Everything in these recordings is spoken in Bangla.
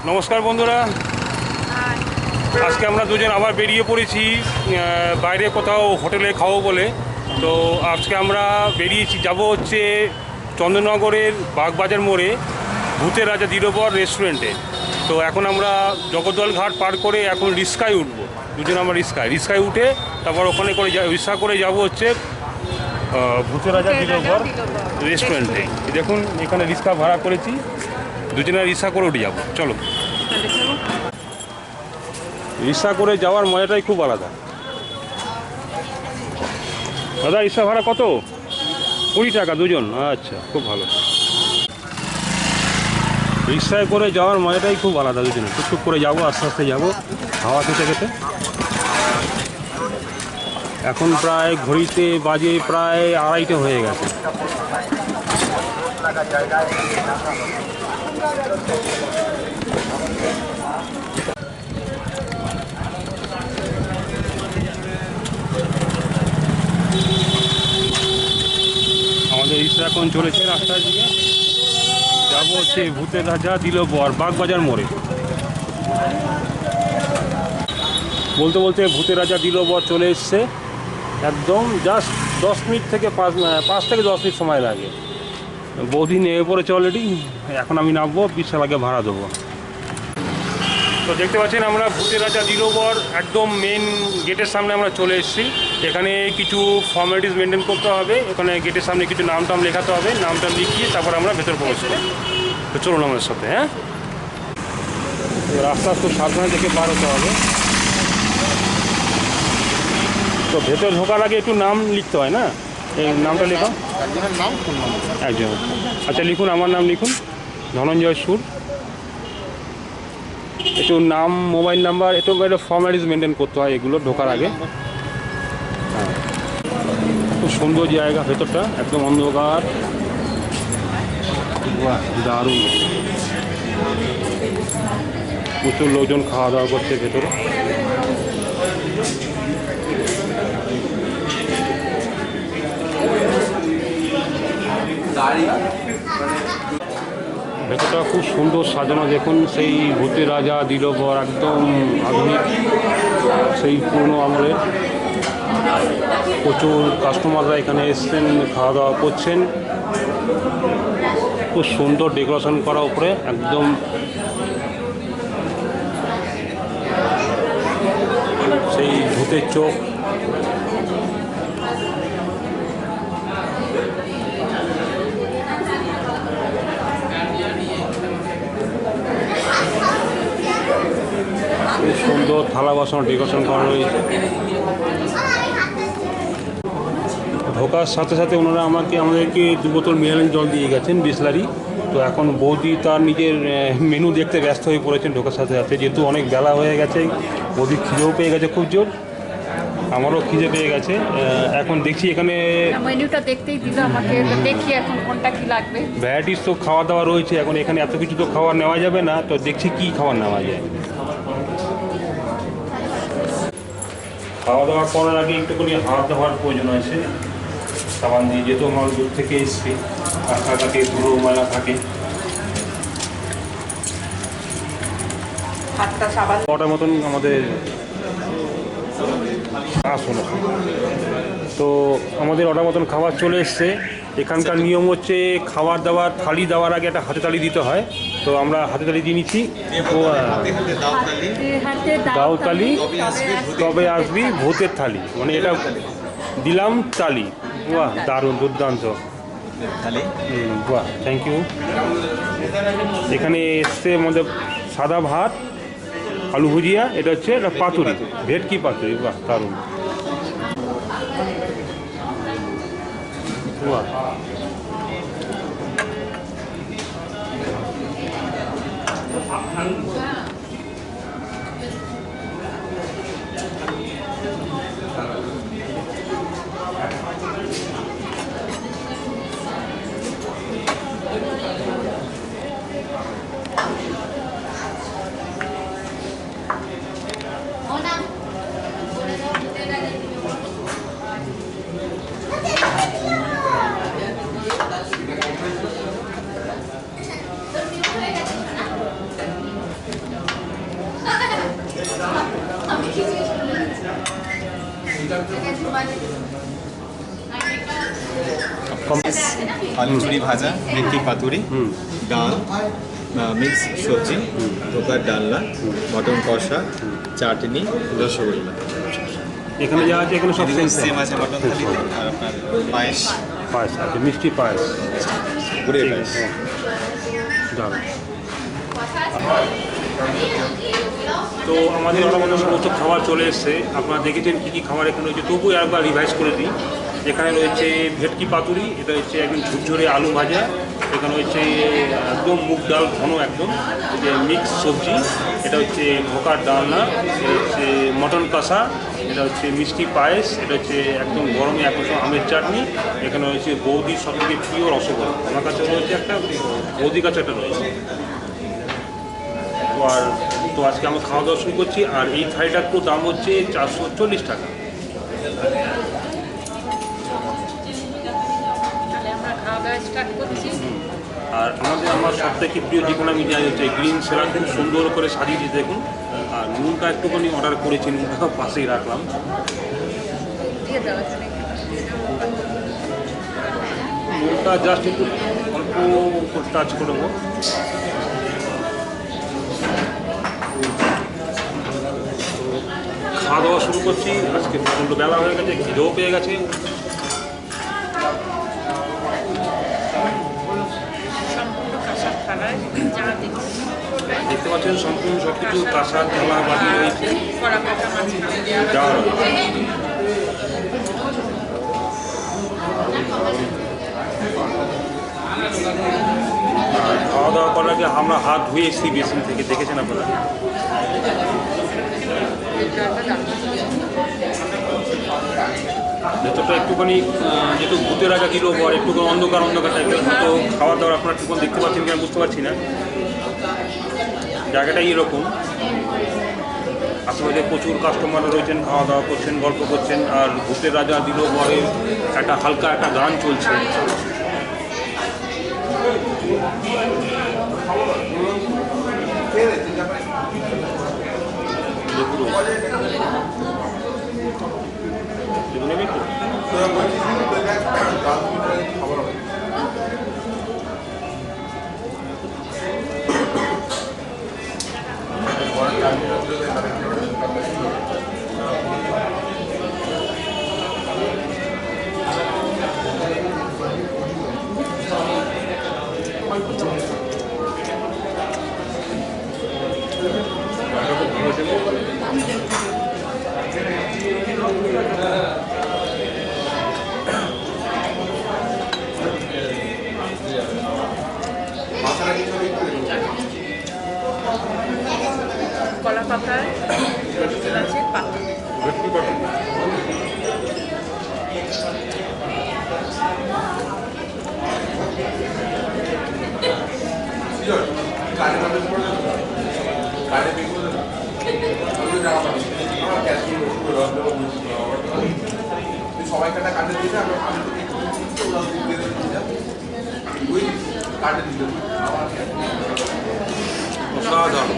নমস্কার বন্ধুরা, আজকে আমরা দুজন আবার বেরিয়ে পড়েছি বাইরে কোথাও হোটেলে খাবো বলে। তো আজকে আমরা বেরিয়েছি, যাব হচ্ছে চন্দননগরের বাগবাজার মোড়ে ভূতের রাজা দিলবর রেস্টুরেন্টে। তো এখন আমরা জগদ্দল ঘাট পার করে এখন রিস্কায় উঠবো। দুজন আমরা রিস্কায় উঠে তারপর ওখানে করে রিক্সা করে যাব হচ্ছে ভূতের রাজা দিলবর রেস্টুরেন্টে। দেখুন এখানে রিক্সা ভাড়া করেছি, দুজনে রিক্সা করে উঠে যাবো। চলো, রিক্সা করে যাওয়ার মজাটাই খুব আলাদা। দাদা রিক্সা ভাড়া কত? 20 টাকা দুজন। আচ্ছা, খুব ভালো। রিক্সায় করে যাওয়ার মজাটাই খুব আলাদা, দুজনে টুকটুক করে যাবো, আস্তে আস্তে যাবো হাওয়া খেতে খেতে। এখন প্রায় ঘড়িতে বাজে প্রায় 2:30 হয়ে গেছে। আমাদের রিক্সা এখন চলেছে রাস্তার দিকে, যাবো হচ্ছে ভূতের রাজা দিলবর বাগবাজার মোড়ে। বলতে বলতে ভূতের রাজা দিলবর চলে এসছে, একদম জাস্ট 10 মিনিট থেকে 5 থেকে 10 মিনিট সময় লাগে। বৌদি নেমে পড়েছে অলরেডি, এখন আমি নামবো, 20 টাকা ভাড়া দেবো। তো দেখতে পাচ্ছেন আমরা ভূতের রাজা দিলবর একদম মেন গেটের সামনে আমরা চলে এসেছি। এখানে কিছু ফর্মালিটিস মেনটেন করতে হবে, এখানে গেটের সামনে কিছু নাম টাম লেখাতে হবে, নামটা লিখিয়ে তারপর আমরা ভেতর প্রবেশ করব। তো চলুন আমাদের সাথে। হ্যাঁ, রাস্তা খুব সাবধানে দেখে পার হতে হবে। তো ভেতর ঢোকার আগে একটু নাম লিখতে হয় না? এই নামটা লেখা একজনের নাম, ফোন নাম্বার একজন। আচ্ছা লিখুন, আমার নাম লিখুন, ধনঞ্জয় সুর। একটু নাম, মোবাইল নাম্বার, একটু ফর্মালিটিস মেনটেন করতে হয় এগুলো ঢোকার আগে। হ্যাঁ, খুব সুন্দর জায়গা, ভেতরটা একদম অন্ধকার। বাহ, দারুণ। প্রচুর লোকজন খাওয়া দাওয়া করছে ভেতরে। ভেতরটা খুব সুন্দর সাজানো, দেখুন সেই ভূতের রাজা দিলবর, একদম আধুনিক, সেই পুরনো আমলের। প্রচুর কাস্টমাররা এখানে এসছেন, খাওয়া দাওয়া করছেন। খুব সুন্দর ডেকোরেশন করা উপরে, একদম সেই ভূতের চোখ। খুব সুন্দর থালা বাসন ডেকোরেশন করা রয়েছে। ঢোকার সাথে সাথে ওনারা আমাদেরকে 2 বোতল মিনারেল জল দিয়ে গেছেন, বিসলারি। তো এখন বৌদি তার নিজের মেনু দেখতে ব্যস্ত হয়ে পড়েছেন ঢোকার সাথে সাথে, যেহেতু অনেক বেলা হয়ে গেছে। বৌদি খিদেও পেয়ে গেছে খুব জোর, আমারও খিদে পেয়ে গেছে। এখন দেখছি এখানে মেনুটা দেখতেই দিল আমাকে, দেখি এখন কোনটা কি লাগবে। ভ্যারাইটিস তো খাওয়া দাওয়া রয়েছে, এখন এখানে এত কিছু তো খাবার নেওয়া যাবে না। তো দেখছি কি খাবার নেওয়া যায়। খাওয়া দাওয়া করার আগে একটুখানি হাত দেওয়ার প্রয়োজন আছে সাবান দিয়ে, যেহেতু আমার দূর থেকে এসছি, রাস্তা থাকে, ধুলো ময়লা থাকে। কটার মতন আমাদের আসলো, তো আমাদের অর্ডার মতন খাবার চলে এসছে। এখানকার নিয়ম হচ্ছে খাবার দাবার থালি দেওয়ার আগে একটা হাতে তালি দিতে হয়। তো আমরা হাতে তালি দিয়ে নিচ্ছি। দাও তালি তবে আসবি ভূতের থালি, মানে এটা দিলাম তালি। বাহ, দারুণ, দুর্দান্ত। বাহ, থ্যাংক ইউ। এখানে এসছে আমাদের সাদা ভাত, আলু ভুজিয়া, এটা হচ্ছে একটা পাতুরি, ভেটকি পাতুরি। বাহ, দারুণ। বাহ, आलू चूड़ी भाजा, मेथी पातुरी, ডাল, মিক্স সবজি, ধোকার ডালনা, মটন কষা, চাটনি, রসগোল্লা। এখানে যা আছে এখানে সব সেম আছে মটন থালিতে। আর আপনার পায়েস, পায়েস আছে, মিষ্টি পায়েস, গুড়ের পায়েস। ডাল। তো আমাদের অর্ডার মতো সমস্ত খাবার চলে এসছে। আপনারা দেখেছেন কী কী খাবার এখানে রয়েছে, তবুও একবার রিভাইজ করে দিই। এখানে রয়েছে ভেটকি পাতুরি, এটা হচ্ছে একদম ঝুরঝুরে আলু ভাজা। এখানে হচ্ছে একদম মুগ ডাল ঘন একদম, যে মিক্স সবজি, এটা হচ্ছে ধোকার ডালনা, এটা হচ্ছে মটন কষা, এটা হচ্ছে মিষ্টি পায়েস, এটা হচ্ছে একদম গরমে এখন আমের চাটনি। এখানে রয়েছে বৌদির সবথেকে প্রিয় রসগোল্লা, আমার কাছে রয়েছে একটা, বৌদির কাছে একটা রয়েছে। তো আজকে আমরা খাওয়া দাওয়া শুরু করছি। আর এই থালিটার তো দাম হচ্ছে 440 টাকা। তাহলে আমরা খাওয়া দাওয়া স্টার্ট করছি। আর আমার সবথেকে প্রিয় যেখানে আমি যাই হচ্ছে গ্রিন স্যালাড, খুব সুন্দর করে সাজিয়ে দিতে দেখুন। আর নুনটা একটুখানি অর্ডার করেছি, নুনটা পাশেই রাখলাম। দিয়ে দেওয়া আছে। নুনটা জাস্ট একটু অল্প টাচ করে দেবো। খাওয়া দাওয়া শুরু করছি। আজকে প্রচণ্ড বেলা হয়ে গেছে, খিদেও পেয়ে গেছে। সম্পূর্ণ কাঁসার থালায় যা দেখছি দেখতে পাচ্ছেন সম্পূর্ণ সব কিছু কাঁসার থালা বাটি রয়েছে, কড়া পাতা মাঝখানে যা আর খাওয়া দাওয়া করার আগে আমরা হাত ধুয়ে এসেছি বেসিন থেকে, দেখেছেন আপনারা। ভেতরটা একটুখানি যেহেতু ভূতের রাজা দিল আর একটুখানি অন্ধকার টাইপের, তো খাওয়া দাওয়া আপনারা একটুখানি দেখতে পাচ্ছেন কিনা বুঝতে পারছি না। জায়গাটাই এরকম, আশেপাশে প্রচুর কাস্টমার রয়েছেন, খাওয়া দাওয়া করছেন, গল্প করছেন। আর ভূতের রাজা দিল বরের একটা হালকা একটা গান চলছে। কলা পাতায় আছে পাতা। সবাই কাটা কাটে দিলে আমি কাটে দিল অসাধারণ।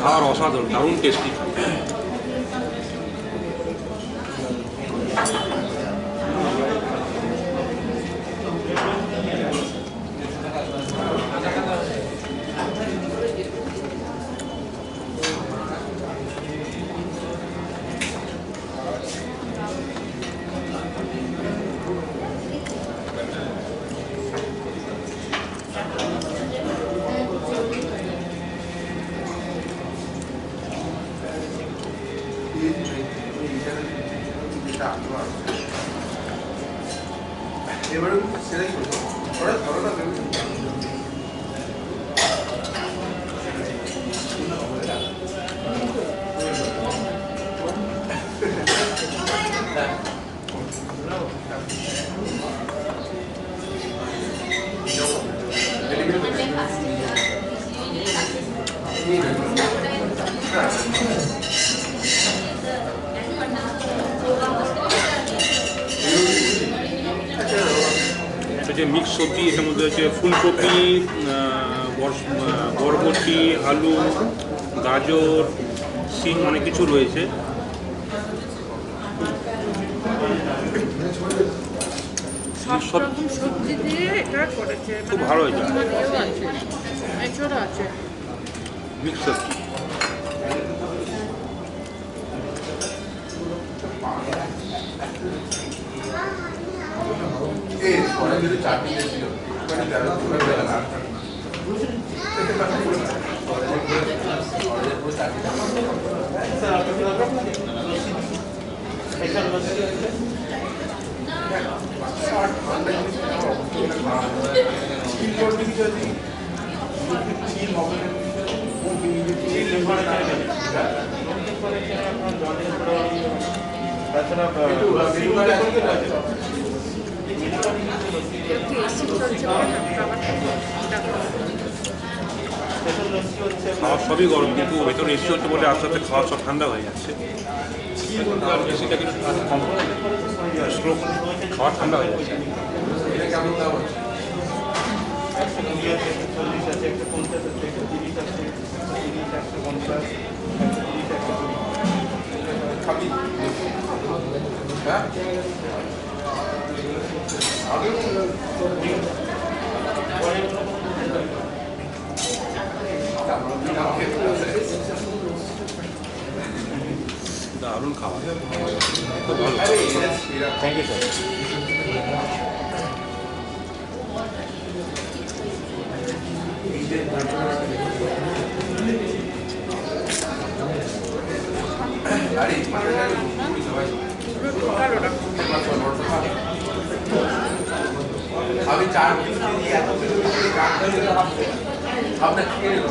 খাওয়ার অসাধারণ, দারুণ টেস্টি। এবারে সেটাই করবো ওরা ধরোটা ভেবে হচ্ছে মিক্স সবজি, এটার মধ্যে হচ্ছে ফুলকপি, বরবটি, আলু, গাজর, শিম, অনেক কিছু রয়েছে। সব রকম সবজি দিয়ে এটা করেছে, খুব ভালো হয়েছে। ইয়েও আছে, এছাড়া আছে মিক্স সবজি। এই পরে যদি চাটনি ছিল মানে তেরো পুরো বেলা না খাওয়া সবই গরম, কিন্তু ভেতরে এসি হচ্ছে বলে আস্তে আস্তে খাওয়া সব ঠান্ডা হয়ে যাচ্ছে। আর এসিটা কিন্তু কম স্লো, খাওয়া ঠান্ডা হয়ে যাচ্ছে। এটা কেমন দাম আছে? খাবি? হ্যাঁ? দারুণ খাওয়া, খুব ভালো। Thank you sir. আরে মাটনটা খুবই সবাই ভালো না। আমি 4 পিস দিয়ে এত কিছু কাটতে দিলে আপনার খেয়ে নেবো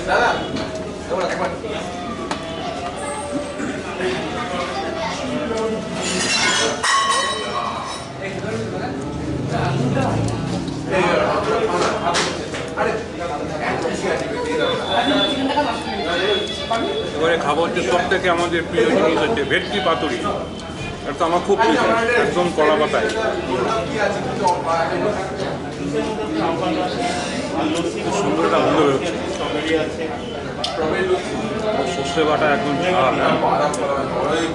দাদা তোমরা একবার এবারে খাবার হচ্ছে সব থেকে আমাদের প্রিয় জিনিস হচ্ছে ভেটকি পাতুরি। এটা তো আমার খুব প্রিয়, একদম কলা পাতায়। খুব সুন্দর একটা গন্ধ বেরোচ্ছে। সর্ষে বাটা একদম ঝাল।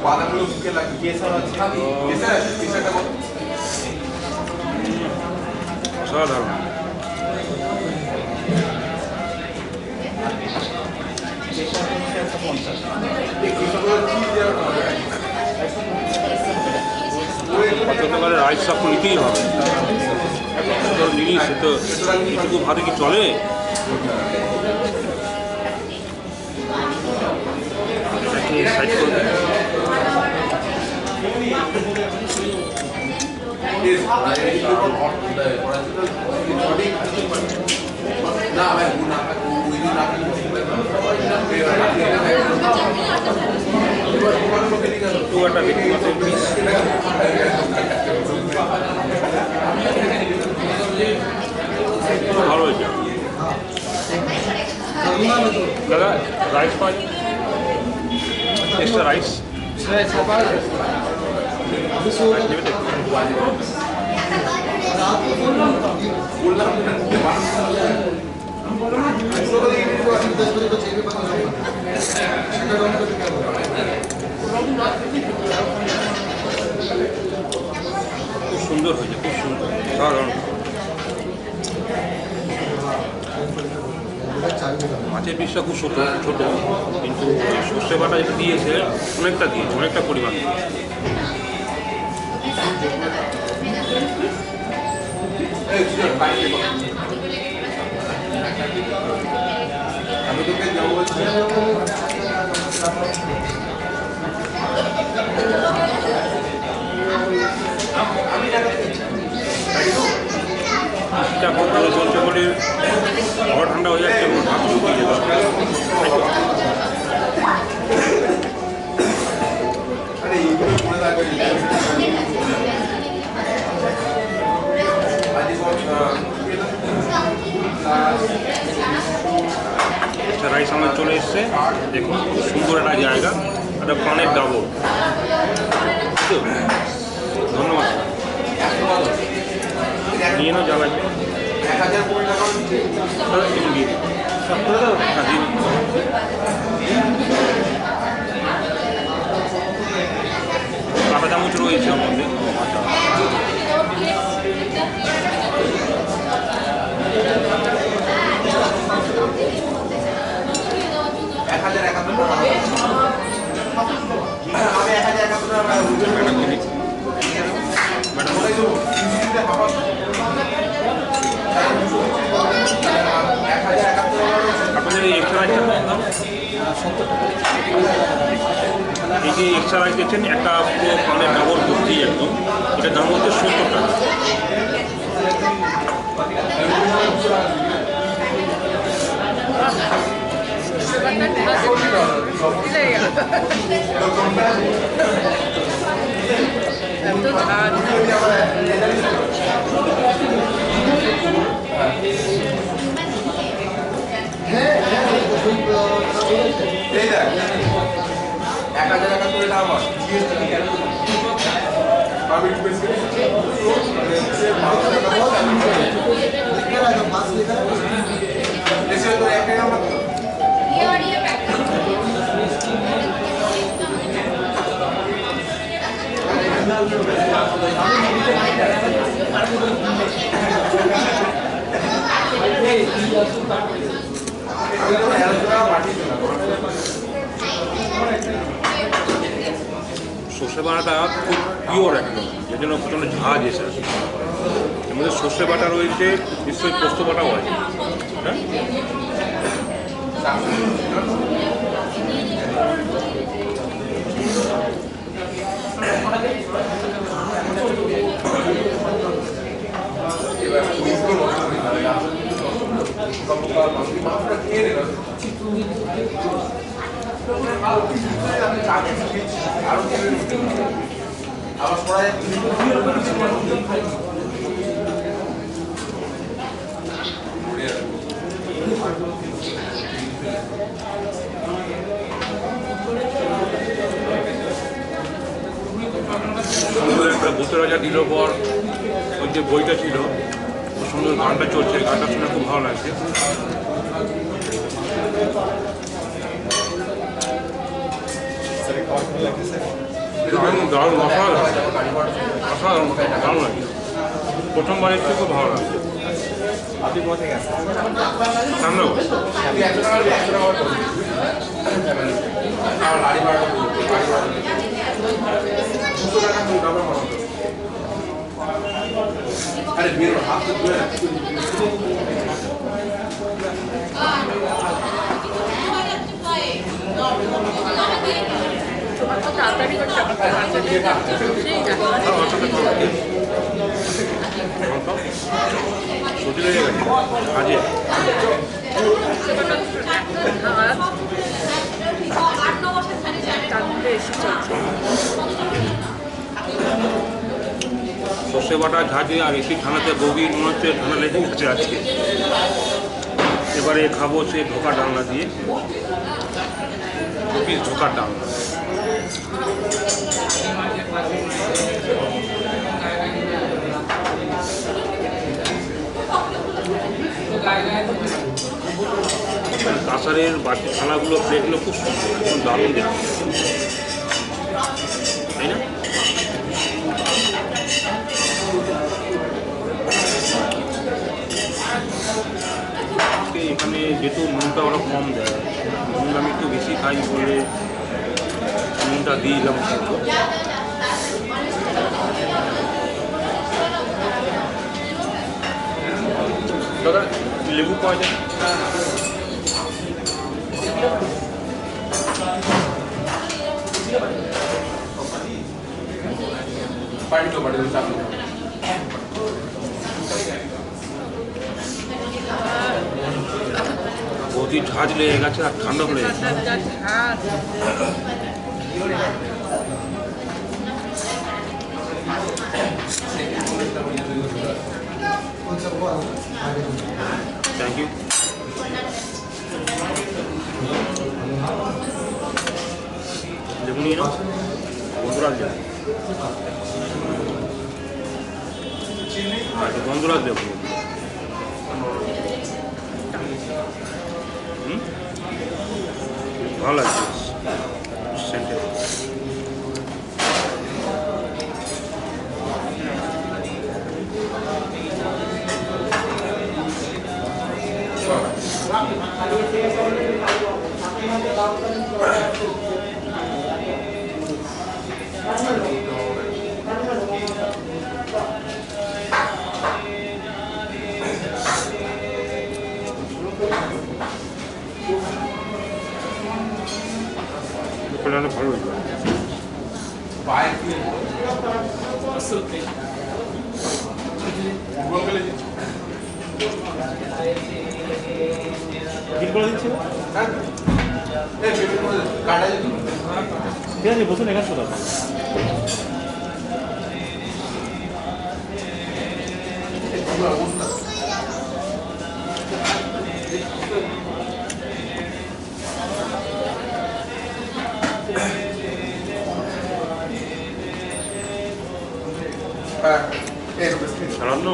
বাদামগুলো মুখে লাগিয়ে অসাধারণ। কতকালের রাইস সাপ নিতেই হবে, জিনিস তো এটুকু ভাবে কি চলে? সাইড করে দিই। না ভাই না ওই দিন না তো একটা ব্যক্তিগত পিস। ভালো হয়েছে দাদা। রাইস পাই, এক্সট্রা রাইস খুব সুন্দর হয়েছে, খুব সুন্দর, সাধারণ। মাছের পিসটা খুব ছোট ছোট, কিন্তু সর্ষে বাটা যেটা দিয়েছে অনেকটা দিয়েছে, অনেকটা পরিমাণ। আমি তোকে যাবো বলে খাবার ঠান্ডা হয়ে যাচ্ছে, ভাত শুকিয়ে যেতে হবে। আরে এইগুলো মনে রাখবে রাইস আমার চলে এসছে, দেখুন খুব সুন্দর একটা জায়গা, একটা পানের ডাবর। ধন্যবাদ, নিয়ে নাও যা লাগবে। 1000 কোটি টাকা দাদা, একটু দিয়ে দিন। হ্যাঁ, দিন। কাঁটা চামচ রয়েছে ওর মধ্যে। আপনাদের এই এক্সট্রা রাইসটা এই যে এক্সট্রা রাইস দিচ্ছেন একটা পুরো পানের ডাবর ভর্তি একদম, এটার দাম হচ্ছে 70 টাকা। এই দেখ 1071 টাকা আমার পাবলিক স্পেস এসে তো একটা নাম্বার সর্ষে বাটাটা খুব পিওর একদম, যে জন্য প্রচণ্ড ঝাঁজ এসে আসে। এর মধ্যে সর্ষে বাটা রয়েছে, নিশ্চয়ই পোস্ত বাটাও আছে। হ্যাঁ, একটা ভূতের রাজা দিল পর ওই যে বইটা ছিল, খুব সুন্দর গানটা চলছে, গানটা শুনে খুব ভালো লাগছে। দারুণ অসাধারণ, অসাধারণ, ভালো লাগে। প্রথমবার একটু খুব ভালো লাগছে। আপনি কোথা থেকে আসছেন? ধন্যবাদ। আরে বের হাত ধরে তাড়াতাড়ি করে চাপাতে সত্যি লেগে গেছে কাজে। সর্ষে বাটা ঝাঁঝে আর একটি ঠান্ডাতে বগির মনে হচ্ছে ঠান্ডা লেগে গেছে আজকে। এবারে খাবো সে ধোকা ডালনা দিয়ে, ধোকার ডালনা। কাঁসারের বাটি থালাগুলো, প্লেটগুলো খুব সুন্দর, একদম দারুণ দেখতে, তাই না? এখানে যেহেতু নুনটা ওরা কম দেয়, নুন আমি একটু বেশি খাই বলে নুনটা দিয়ে দিলাম। দাদা লেবু পাওয়া যায়? সর্দি ঝাঁজ লেগে গেছে আর ঠান্ডা পড়ে গেছে। Thank you. দেখুন নিয়ে নাও গন্ধরাজ দেবো, গন্ধরাজ দেবো। ভালো লাগছে সেন্টে। অনেক ভালো লাগবে। ঠিক আছে বসুন এখানে শোনা সারান্ন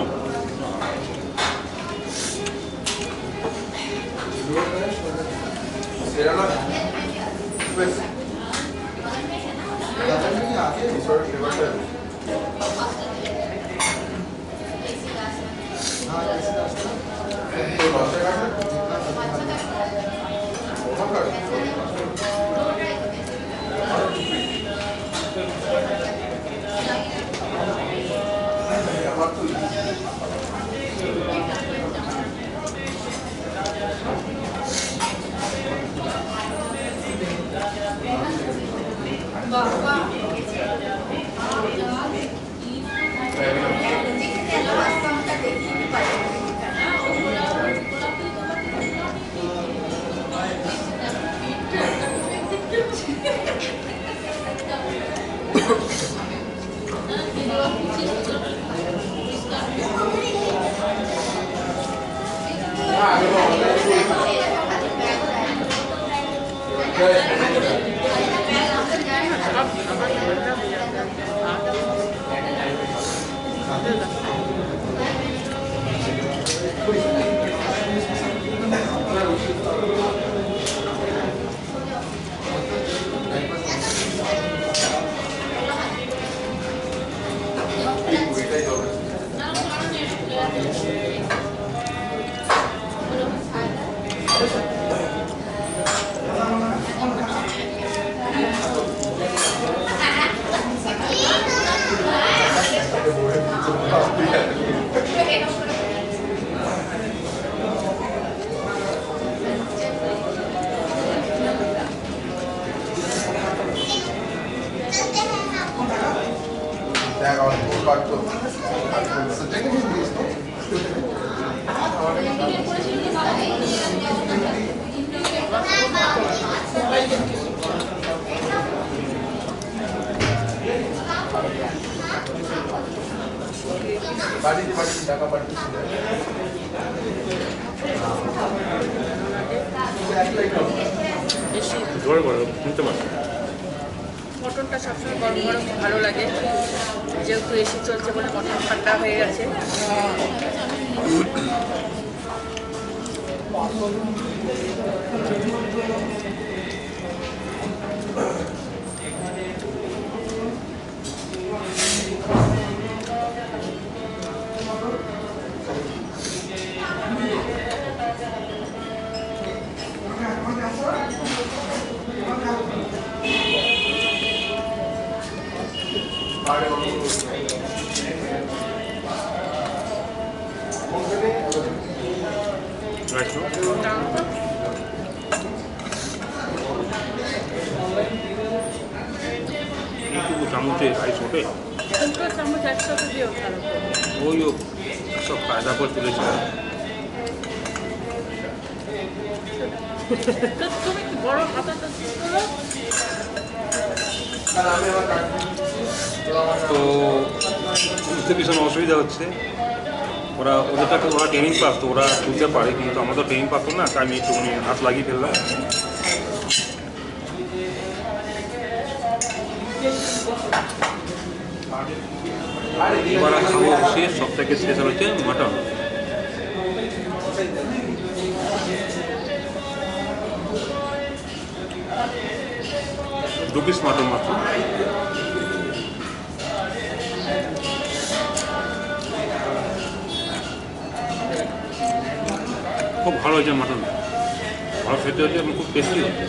মটনটা সবসময় গরম গরম ভালো লাগে, যেহেতু এসি চলছে বলে মটন ঠান্ডা হয়ে গেছে। চামচে রাইস ওঠে, চামচ একসাথে দিয়েও ভালো। ওই সব কায়দা করে তুলেছিল। তুমি কি বড় হাতাটা করো? তো বুঝতে ভীষণ অসুবিধা হচ্ছে। ওদেরটা ওরা ট্রেনিং প্রাপ্ত, ওরা তুলতে পারে, কিন্তু আমরা তো ট্রেনিং প্রাপ্ত না, তাই আমি একটুখানি হাত লাগিয়ে ফেললাম। এবার খাবো শেষ, সব থেকে স্পেশাল হচ্ছে মাটন। দু পিস মাটন মাত্র। খুব ভালো হয়েছে মাটন, ভালো খেতে হচ্ছে এবং খুব টেস্টি হচ্ছে।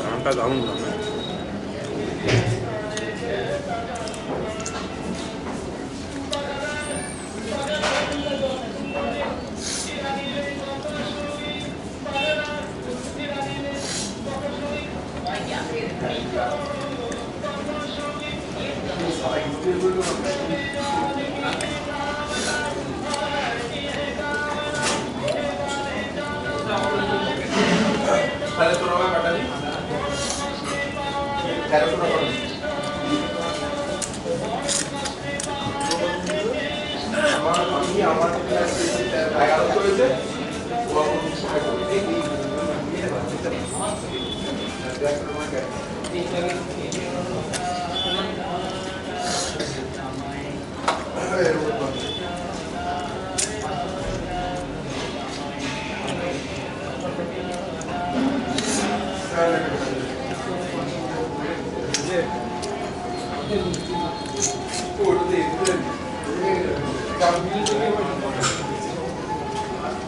গানটা দারুণ গান। তাহলে তোর আমার কাটাবি 1300 টাকা আমার ক্লাস 11 চলেছে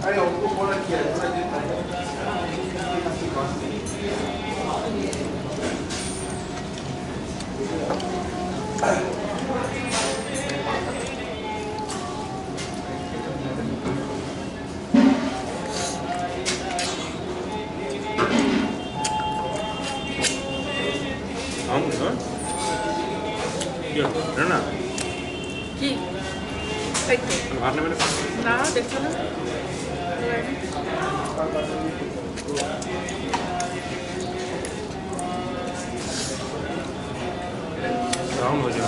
अरे उनको बोला किया थोड़ा दिन না কি এই তো ভাত নেবে না দেখছো না দারুণ হয়েছে।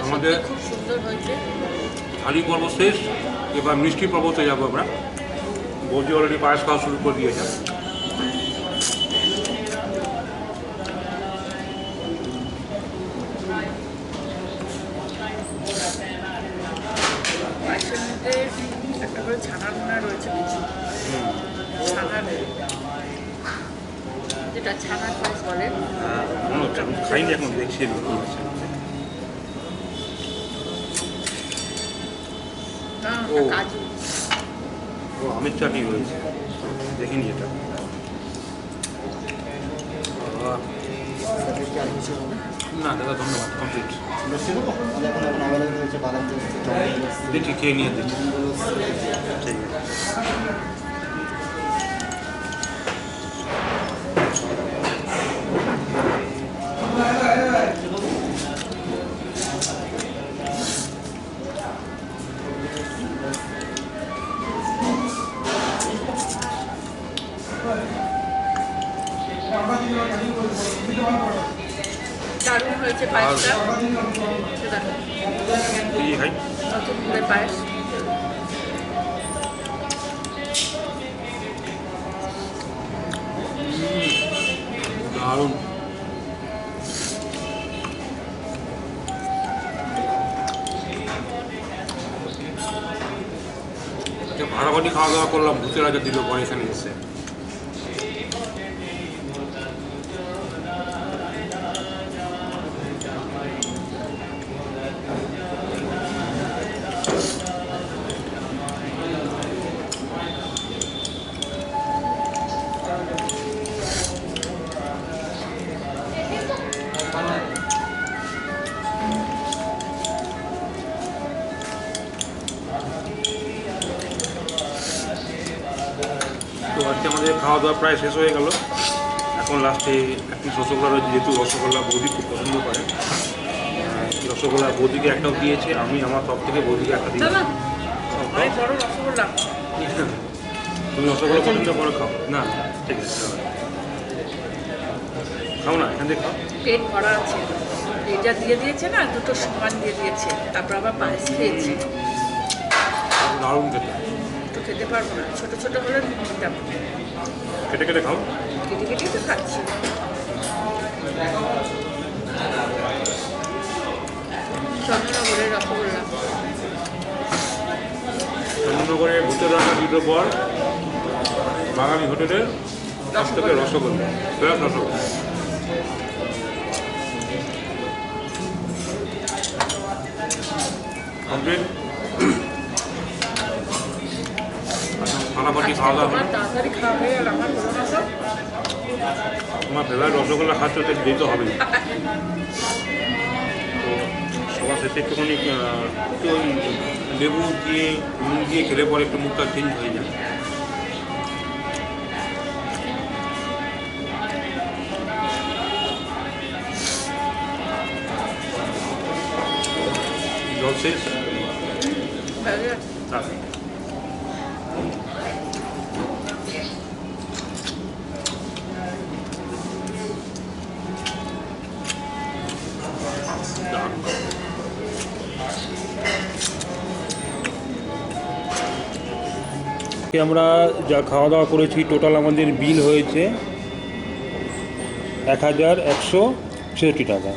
আমাদের খুব সুন্দর হয়েছে। থালি পর্ব শেষ, এবার মিষ্টি পর্বতে যাবো আমরা। বৌদি অলরেডি পায়েস খাওয়া শুরু করে দিয়েছে। খাইনি এখন, দেখছি কি আছে। ও। কাজু ও আমের চাটনি রয়েছে, দেখিনি এটা। বাহ। না দাদা ধন্যবাদ, কমপ্লিট। দেখি খেয়ে নিয়ে দিচ্ছি, ঠিক আছে। দারুণ হয়েছে পায়েসটা। এই খাই। নতুন গুড়ের পায়েস। দারুণ। ভাড়াবাড়ি খাওয়া দাওয়া করলাম, ভূতের রাজা দিল পরে এখানে এসে। তো আজকে আমাদের খাওয়া দাওয়া প্রায় শেষ হয়ে গেল। এখন লাস্টে একটি রসগোল্লা রয়েছে, যেহেতু রসগোল্লা বৌদি খুব পছন্দ করে। রসগোল্লা বৌদিকে একটাও দিয়েছে, আমি আমার সব থেকে বৌদিকে একটা দিই। অনেক বড় রসগোল্লা। তুমি রসগোল্লা পছন্দ করো, খাও। না ঠিক আছে, খাও না, এখান থেকে খাও। পেট ভরা আছে, এটা দিয়ে দিয়েছে না, দুটো সমান দিয়ে দিয়েছে, তারপর আবার পায়েস খেয়েছি। দারুণ খেতে। তো খেতে পারবো না, ছোটো ছোটো হলে নিতাম। কেটে কেটে খাও। কেটে কেটেই তো খাচ্ছি। চন্দ্রনগরের রসগোল্লা। চন্দ্রনগরে ভূতের রাজা দিল পর বাঙালি হোটেলের সব থেকে রসগোল্লা, ফেরাস রসগোল্লা। কমপ্লিট। ফাটাফাটি খাওয়া দাওয়া। তোমার তাড়াতাড়ি খাওয়া হয়ে আর আমার হলো না তো। তোমার ফেভারিট রসগোল্লা খাচ্ছে, ওটা দিতে হবে। তো সবার শেষে একটুখানি একটু ওই লেবু দিয়ে নুন দিয়ে খেলে পরে একটু মুখটা চেঞ্জ হয়ে যায়। জল শেষ। আচ্ছা। আমরা যা খাওয়া দাওয়া করেছি, টোটাল আমাদের বিল হয়েছে 1166 টাকা।